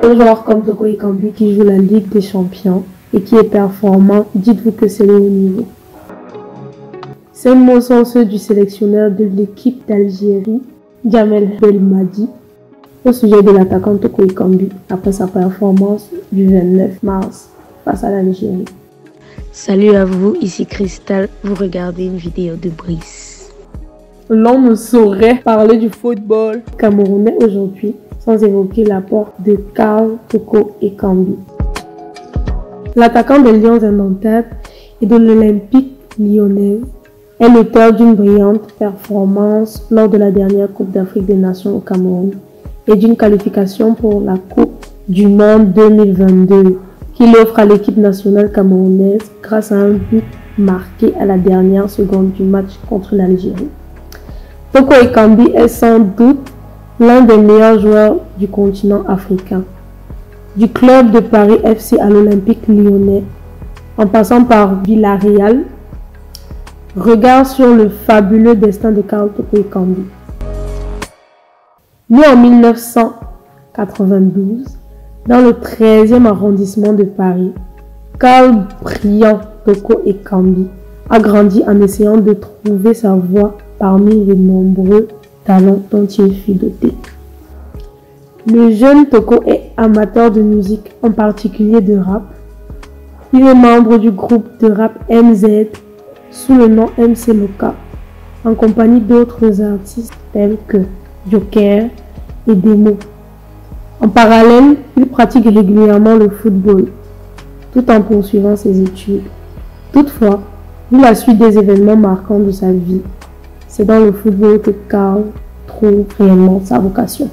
Un joueur comme Toko Ekambi qui joue la Ligue des Champions et qui est performant, dites-vous que c'est le haut niveau. Ces mots sont ceux du sélectionneur de l'équipe d'Algérie, Djamel Belmadi, au sujet de l'attaquant Toko Ekambi après sa performance du 29 mars face à l'Algérie. Salut à vous, ici Cristal, vous regardez une vidéo de Brice. L'on ne saurait parler du football camerounais aujourd'hui sans évoquer l'apport de Karl Toko Ekambi. L'attaquant des Lions indomptables et de l'Olympique lyonnais est l'auteur d'une brillante performance lors de la dernière Coupe d'Afrique des Nations au Cameroun et d'une qualification pour la Coupe du Monde 2022 qu'il offre à l'équipe nationale camerounaise grâce à un but marqué à la dernière seconde du match contre l'Algérie. Toko Ekambi est sans doute l'un des meilleurs joueurs du continent africain. Du club de Paris FC à l'Olympique lyonnais, en passant par Villarreal, regard sur le fabuleux destin de Karl Toko Ekambi. Né en 1992, dans le 13e arrondissement de Paris, Karl Brillant Toko Ekambi a grandi en essayant de trouver sa voie parmi les nombreux talents dont il fut doté. Le jeune Toko est amateur de musique, en particulier de rap. Il est membre du groupe de rap MZ sous le nom MC Loka, en compagnie d'autres artistes tels que Joker et Demo. En parallèle, il pratique régulièrement le football, tout en poursuivant ses études. Toutefois, vu la suite des événements marquants de sa vie, c'est dans le football que Karl trouve réellement sa vocation.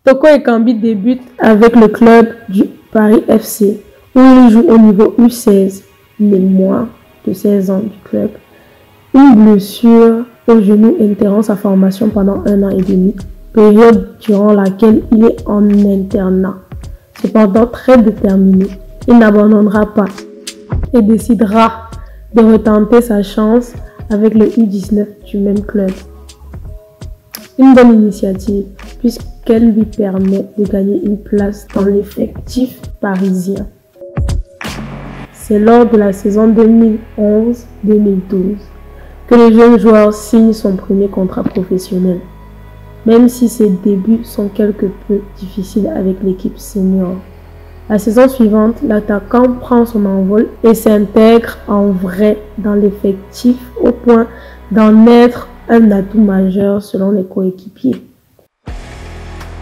Toko Ekambi débute avec le club du Paris FC, où il joue au niveau U16, les moins de 16 ans du club. Une blessure au genou interrompt sa formation pendant 1 an et demi, période durant laquelle il est en internat. Cependant très déterminé, il n'abandonnera pas et décidera de retenter sa chance avec le U19 du même club. Une bonne initiative puisqu'elle lui permet de gagner une place dans l'effectif parisien. C'est lors de la saison 2011-2012 que le jeune joueur signe son premier contrat professionnel, même si ses débuts sont quelque peu difficiles avec l'équipe senior. La saison suivante, l'attaquant prend son envol et s'intègre en vrai dans l'effectif au point d'en être un atout majeur selon les coéquipiers.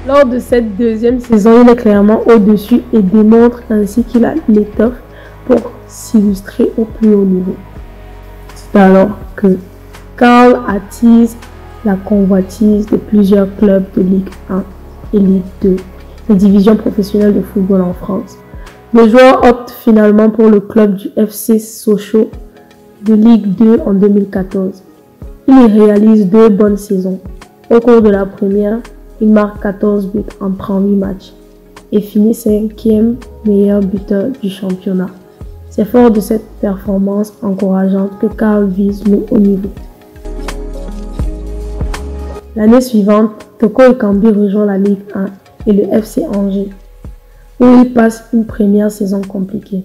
Lors de cette deuxième saison, il est clairement au-dessus et démontre ainsi qu'il a l'étoffe pour s'illustrer au plus haut niveau. C'est alors que Karl attise la convoitise de plusieurs clubs de Ligue 1 et Ligue 2, les divisions professionnelles de football en France. Le joueur opte finalement pour le club du FC Sochaux de Ligue 2 en 2014. Il y réalise 2 bonnes saisons. Au cours de la première, il marque 14 buts en 38 matchs et finit 5e meilleur buteur du championnat. C'est fort de cette performance encourageante que Karl vise le haut niveau. L'année suivante, Toko Ekambi rejoint la Ligue 1 et le FC Angers, où il passe une première saison compliquée.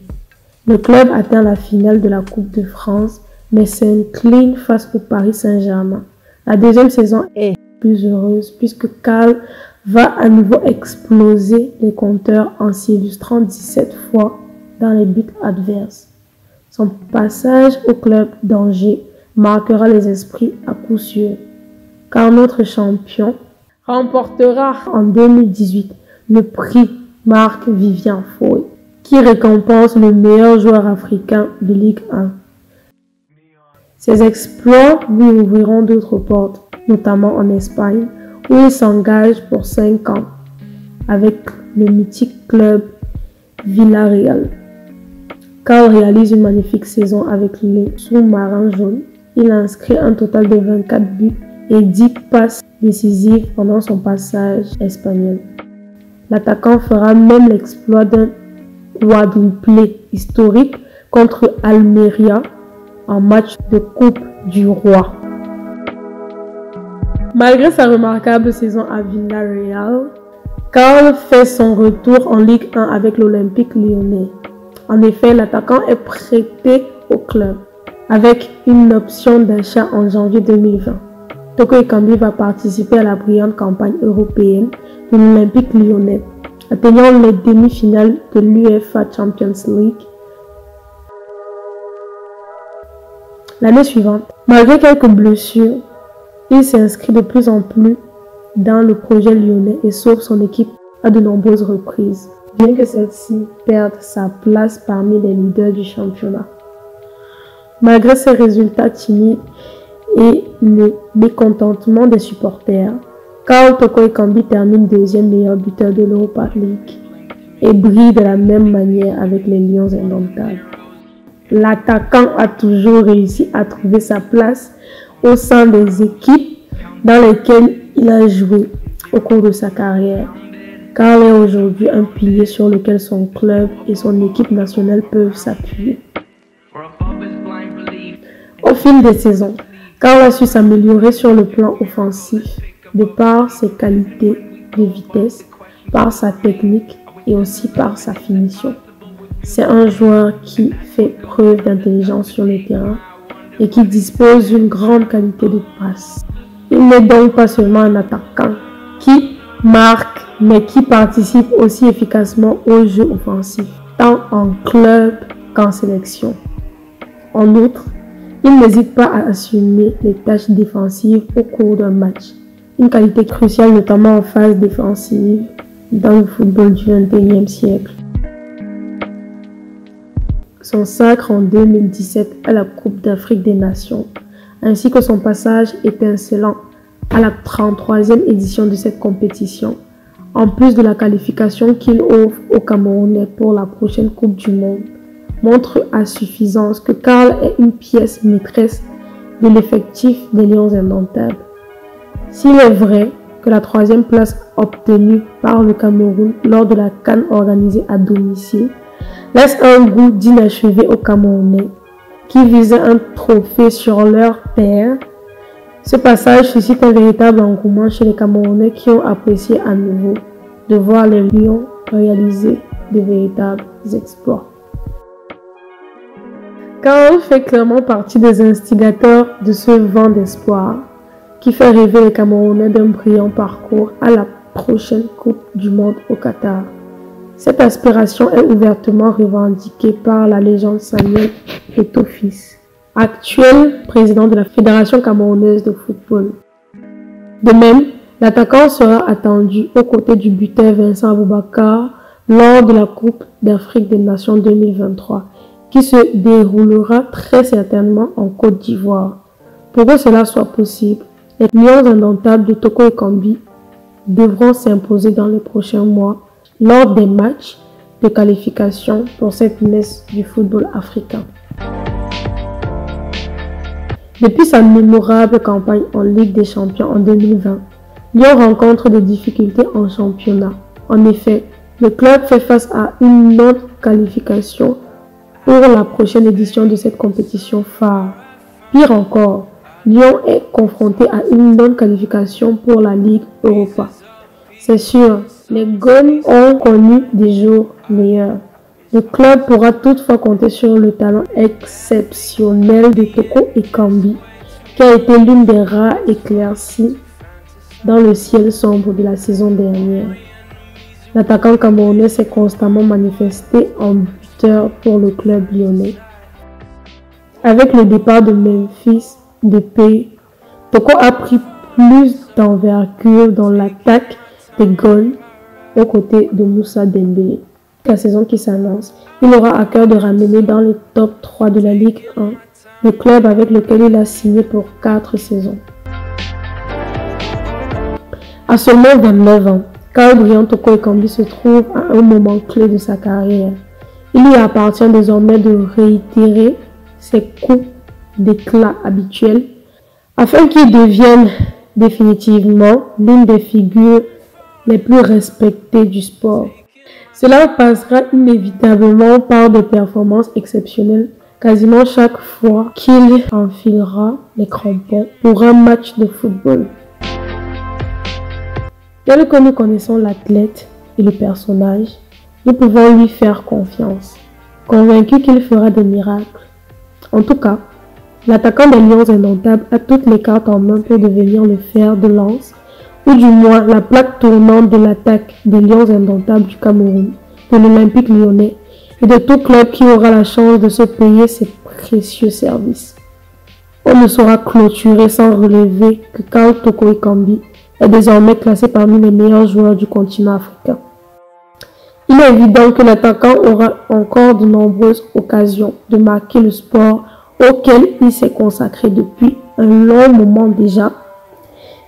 Le club atteint la finale de la Coupe de France, mais s'incline face au Paris Saint-Germain. La deuxième saison est plus heureuse puisque Karl va à nouveau exploser les compteurs en s'illustrant 17 fois dans les buts adverses. Son passage au club d'Angers marquera les esprits à coup sûr, car notre champion remportera en 2018 le prix Marc Vivien Foy, qui récompense le meilleur joueur africain de Ligue 1. Ses exploits lui ouvriront d'autres portes, notamment en Espagne, où il s'engage pour 5 ans avec le mythique club Villarreal. Karl réalise une magnifique saison avec les sous-marins jaunes. Il inscrit un total de 24 buts et 10 passes décisives pendant son passage espagnol. L'attaquant fera même l'exploit d'un quadruplé historique contre Almeria en match de Coupe du Roi. Malgré sa remarquable saison à Villarreal, Karl fait son retour en Ligue 1 avec l'Olympique Lyonnais. En effet, l'attaquant est prêté au club avec une option d'achat en janvier 2020. Toko Ekambi va participer à la brillante campagne européenne de l'Olympique Lyonnais, atteignant les demi-finales de l'UEFA Champions League. L'année suivante, malgré quelques blessures, il s'inscrit de plus en plus dans le projet lyonnais et sauve son équipe à de nombreuses reprises, bien que celle-ci perde sa place parmi les leaders du championnat. Malgré ses résultats timides et le mécontentement des supporters, Karl Toko Ekambi termine deuxième meilleur buteur de l'Europa League et brille de la même manière avec les Lions indomptables. L'attaquant a toujours réussi à trouver sa place au sein des équipes dans lesquelles il a joué au cours de sa carrière. Karl est aujourd'hui un pilier sur lequel son club et son équipe nationale peuvent s'appuyer. Au fil des saisons, Karl a su s'améliorer sur le plan offensif de par ses qualités de vitesse, par sa technique et aussi par sa finition. C'est un joueur qui fait preuve d'intelligence sur le terrain et qui dispose d'une grande qualité de passe. Il n'est donc pas seulement un attaquant qui marque, mais qui participe aussi efficacement au jeu offensif, tant en club qu'en sélection. En outre, il n'hésite pas à assumer les tâches défensives au cours d'un match, une qualité cruciale notamment en phase défensive dans le football du XXIe siècle. Son sacre en 2017 à la Coupe d'Afrique des Nations, ainsi que son passage étincelant à la 33e édition de cette compétition, en plus de la qualification qu'il offre aux Camerounais pour la prochaine Coupe du Monde, montre à suffisance que Karl est une pièce maîtresse de l'effectif des Lions indomptables. S'il est vrai que la 3e place obtenue par le Cameroun lors de la CAN organisée à domicile laisse un goût d'inachevé aux Camerounais qui visaient un trophée sur leur terre, ce passage suscite un véritable engouement chez les Camerounais qui ont apprécié à nouveau de voir les Lions réaliser de véritables exploits. Karl fait clairement partie des instigateurs de ce vent d'espoir qui fait rêver les Camerounais d'un brillant parcours à la prochaine Coupe du Monde au Qatar. Cette aspiration est ouvertement revendiquée par la légende Samuel Eto'o-Fils, actuel président de la Fédération camerounaise de football. De même, l'attaquant sera attendu aux côtés du buteur Vincent Aboubakar lors de la Coupe d'Afrique des Nations 2023, qui se déroulera très certainement en Côte d'Ivoire. Pour que cela soit possible, les Lions indomptables de Toko Ekambi devront s'imposer dans les prochains mois lors des matchs de qualification pour cette messe du football africain. Depuis sa mémorable campagne en Ligue des Champions en 2020, Lyon rencontre des difficultés en championnat. En effet, le club fait face à une non-qualification pour la prochaine édition de cette compétition phare. Pire encore, Lyon est confronté à une non-qualification pour la Ligue Europa. C'est sûr, les Gones ont connu des jours meilleurs. Le club pourra toutefois compter sur le talent exceptionnel de Toko Ekambi, qui a été l'une des rares éclaircies dans le ciel sombre de la saison dernière. L'attaquant camerounais s'est constamment manifesté en buteur pour le club lyonnais. Avec le départ de Memphis Depay, Toko a pris plus d'envergure dans l'attaque des Gones aux côtés de Moussa Dembélé. La saison qui s'annonce, il aura à cœur de ramener dans les top 3 de la Ligue 1, le club avec lequel il a signé pour 4 saisons. À seulement 29 ans, Karl Brian Toko Ekambi se trouve à un moment clé de sa carrière. Il lui appartient désormais de réitérer ses coups d'éclat habituels afin qu'il devienne définitivement l'une des figures les plus respectées du sport. Cela passera inévitablement par des performances exceptionnelles quasiment chaque fois qu'il enfilera les crampons pour un match de football. Tel que nous connaissons l'athlète et le personnage, nous pouvons lui faire confiance, convaincus qu'il fera des miracles. En tout cas, l'attaquant des Lions indomptables a toutes les cartes en main pour devenir le fer de lance, ou du moins la plaque tournante de l'attaque des Lions indomptables du Cameroun, de l'Olympique lyonnais et de tout club qui aura la chance de se payer ses précieux services. On ne saura clôturer sans relever que Karl Toko Ekambi est désormais classé parmi les meilleurs joueurs du continent africain. Il est évident que l'attaquant aura encore de nombreuses occasions de marquer le sport auquel il s'est consacré depuis un long moment déjà.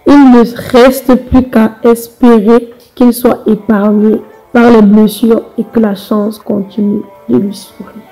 Il ne reste plus qu'à espérer qu'il soit épargné par les blessures et que la chance continue de lui sourire.